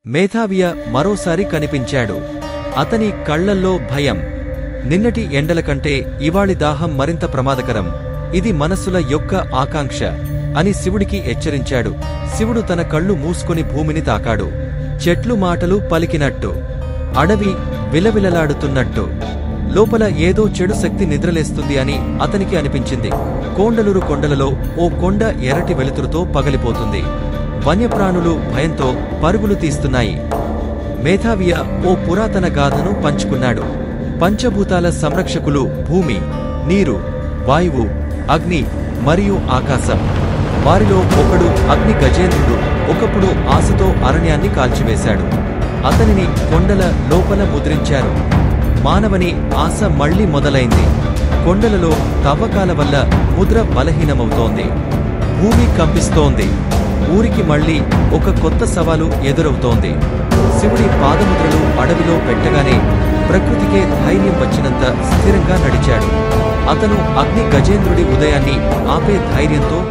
మేధావియ మరోసారి కనిపించాడు. అతని కళ్లల్లో భయం. నిన్నటి ఎండల కంటే ఇవాళి దాహం మరింత ప్రమాదకరం. ఇది మనస్సుల యొక్క ఆకాంక్ష అని శివుడికి హెచ్చరించాడు. శివుడు తన కళ్ళు మూసుకొని భూమిని తాకాడు. చెట్లు మాటలు పలికినట్టు, అడవి విలవిలలాడుతున్నట్టు, లోపల ఏదో చెడు శక్తి నిద్రలేస్తుంది అని అతనికి అనిపించింది. కోండలూరు కొండలలో ఓ కొండ ఎర్రటి వెలుతురుతో పగలిపోతుంది. వన్యప్రాణులు భయంతో పరుగులు తీస్తున్నాయి. మేధావియ ఓ పురాతన గాథను పంచుకున్నాడు. పంచభూతాల సంరక్షకులు భూమి, నీరు, వాయువు, అగ్ని మరియు ఆకాశం. వారిలో ఒకడు అగ్ని గజేంద్రుడు ఒకప్పుడు ఆశతో అరణ్యాన్ని కాల్చివేశాడు. అతనిని కొండల లోపల ముద్రించారు. మానవని ఆశ మళ్లీ మొదలైంది. కొండలలో తవ్వకాల వల్ల ముద్ర బలహీనమవుతోంది. భూమి కంపిస్తోంది. ఊరికి మళ్లీ ఒక కొత్త సవాలు ఎదురవుతోంది. శివుడి పాదముద్రలు అడవిలో పెట్టగానే ప్రకృతికే ధైర్యం వచ్చినంత స్థిరంగా నడిచాడు. అతను అగ్ని గజేంద్రుడి ఉదయాన్ని ఆపే ధైర్యంతో